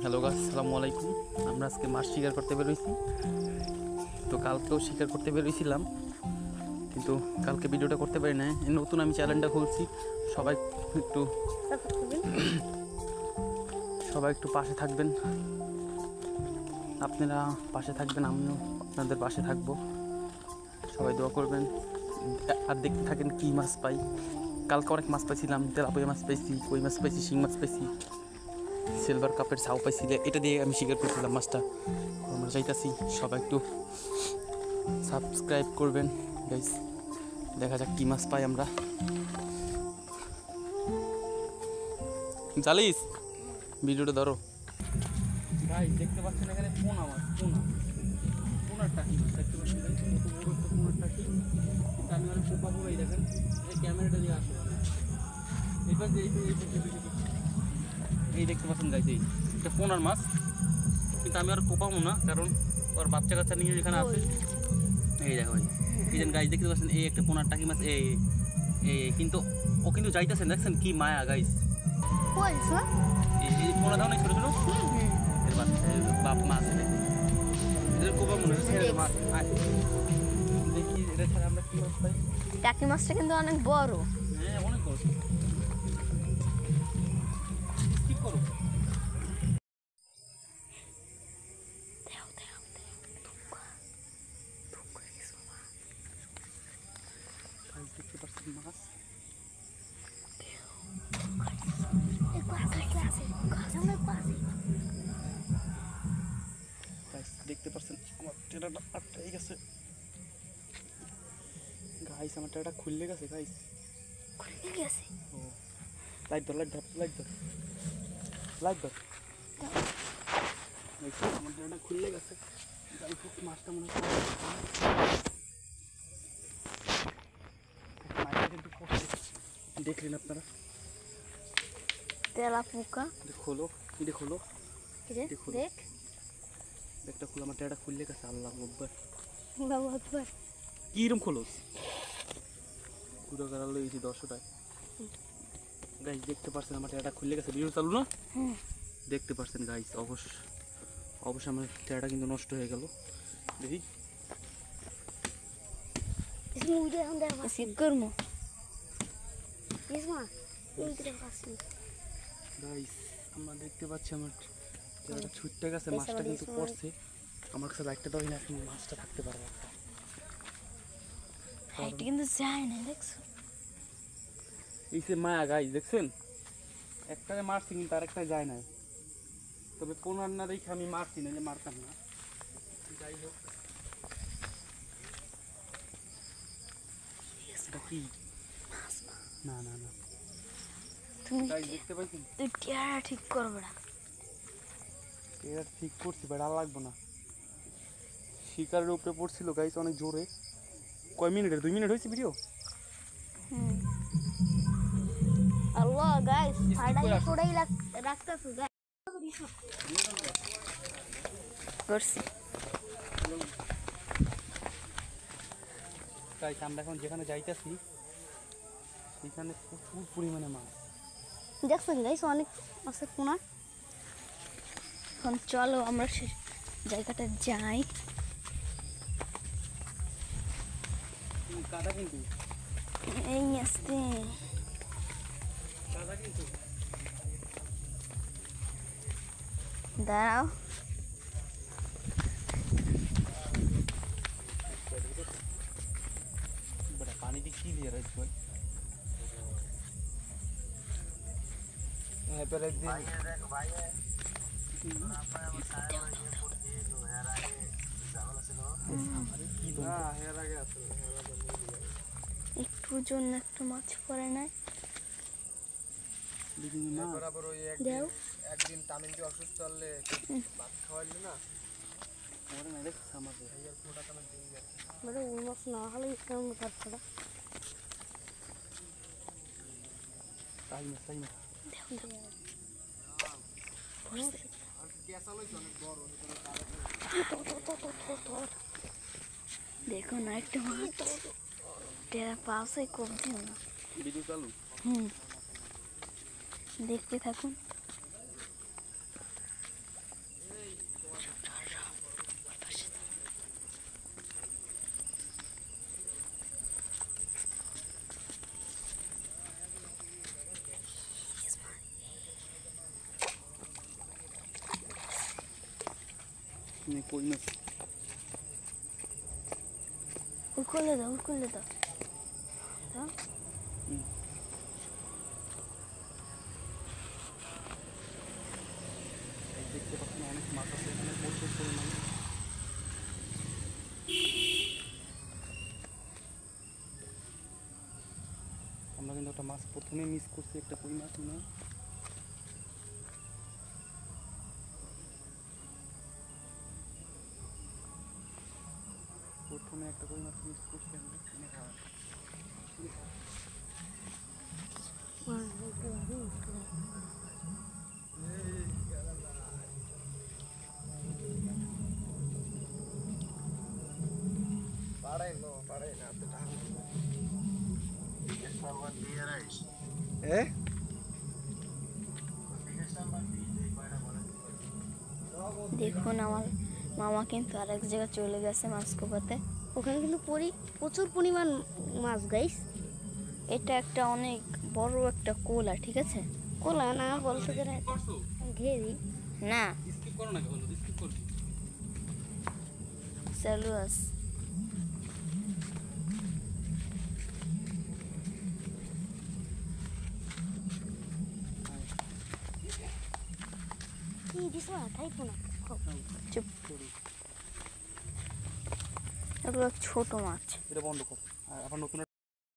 Hello guys, আসসালামু আলাইকুম। আমরা আজকে মাছ শিকার করতে বেরোইছি। তো কালকেও শিকার করতে বেরোইছিলাম, কিন্তু কালকে ভিডিওটা করতে পারি না। নতুন আমি চ্যানেলটা খুলছি, সবাই একটু পাশে থাকবেন। আপনারা পাশে থাকবেন, আমিও আপনাদের পাশে থাকবো। সবাই দোয়া করবেন আর দেখতে থাকেন কী মাছ পাই। কালকে অনেক মাছ পাইছিলাম, তেলাপিয়া মাছ পাইছি, কই মাছ পাইছি, শিং মাছ পাইছি, সিলভার কাপের ছাউ পাইছিলে। এটা দিয়ে আমি শিকার করছিলাম মাছটা। আমরা চাইতেছি সবাই একটু সাবস্ক্রাইব করবেন গাইস, দেখা যাক কী মাছ পাই আমরা। জালিস ভিডিওটা ধরো গাইস, দেখতে পাচ্ছেন এখানে পোনা মাছ, পোনার টাকি মাছ দেখতে পাচ্ছেন। কত বড় একটা পোনার টাকি। আমি অনেক পোকা পোকাই দেখেন, এই ক্যামেরাটা দিয়ে আসো। এবার এই দেখতে পাচ্ছেন গাইস, এই এটা পোনার মাছ, কিন্তু আমি আর কোপাবো না, কারণ ওর বাচ্চা কাচ্চা নিয়ে এখানে আছে। এই দেখো এই যে গাইস দেখতে পাচ্ছেন, এই একটা পোনার টাকি মাছ। এই কিন্তু ও কিন্তু যাইতেছেন, দেখছেন কি মায়া গাইস। এই পোনা দাও না ছোট ছোট, এর বাচ্চা বাপ মাছ এদের কোপাবো না, মাছ। দেখি এটা ছাড়া আমরা কি মাছ পাই। টাকি মাছটা কিন্তু অনেক বড়। হ্যাঁ অনেক বড়। স্কিপ করো। দেখতে পাচ্ছেন মাছ, দেখতে পাচ্ছেন আমার টেরাটা আটটাই গেছে গাইস, আমার টেরাটা খুললে গেছে গাইস। ও লাইট ধর দেখছি আমার টেরাটা খুললে গেছে। যাই হোক, মাছটা মনে হয় দেখলেন আপনারা। তেলাপোকা খোলো, এটা খোলো, দেখ একটা খোলো। আমার টেরাটা খুললে গেছে। আল্লাহ আকবার, আকবার। কিরম খোলোস পুরো গাড়া লইছি 10 টাকা গাইস। দেখতে পাচ্ছেন আমার টেরাটা খুললে গেছে। ভিডিও চালু না? দেখতে পাচ্ছেন গাইস, অবশ্যই আমার টেরাটা কিন্তু নষ্ট হয়ে গেল। দেখি গাইস, আমরা দেখতে পাচ্ছি আমার টেরাটা ছুটতে গেছে, মাছটা কিন্তু পড়ছে। আমার কাছে লাইটটা দাও না, মাছটা থাকতে পারবো একটা। কিন্তু যায় না, দেখছো এই যে মায়া গাইস, দেখছেন একটারে মারছি কিন্তু আরেকটা যায় না। তবে পোনার না দেখে আমি মারছি, না মারতাম না। যাই হোক, এটা কি? না তুমি দেখতে পাইছি, তুই টিয়ারা ঠিক করবে না। এটা ঠিক করছি, বাট আর লাগবো না। শিকারের উপরে পড়ছিল গাইস অনেক জোরে। কয় মিনিটের? 2 মিনিট হয়েছে ভিডিও। আল্লাহ গাইস, ফাড়াই ফোড়াই রাখতাছো গাইস। করছি গাইস, আমরা এখন যেখানে যাইতেছি সেখানে প্রচুর পরিমাণে মাছ। দেখছেন গাইস, অনেক আছে পোনা। এখন চলো আমরা সে জায়গাটা যাই। কাদা কিন্তু, এই আসতে কাদা কিন্তু। দাঁড়াও, পানি দিয়ে কি দিয়ে রাখবো? একটু জন্য একটু মাছ পড়ে নাই। একদিন তামিল কি অসুস্থ হলে ভাত খাওয়াইলি না? ওই মাছ না হলে কেমন কাটছড়া। দেখো না একটা মাছ টেরা পাশে কমছে না। ভিডিও চালু। দেখতে থাকুন। কই মাছ ওই খুলে দাও, ওই খুলে দাও। দাও। দেখতে পাচ্ছেন অনেক মাছ আছে এখানে প্রচুর পরিমাণে। আমরা কিন্তু একটা মাছ প্রথমে মিস করছি, একটা কই মাছ নিয়ে। প্রথমে একটা কই মাছ মিস করছি আমরা কিনে খাওয়া। দেখুন আমার মামা কিন্তু আরেক জায়গায় চলে গেছে মাছ কোপাতে। ওখানে কিন্তু প্রচুর পরিমাণ মাছ গাইস। এটা একটা অনেক বড় একটা কোলা, ঠিক আছে? কোলা না বলতে গেলে ঘেরি না, স্কিপ করো না, কেন স্কিপ করবি? চালু আস। চুপ, এগুলো ছোট মাছ। এটা বন্ধ কর, আর আবার নতুন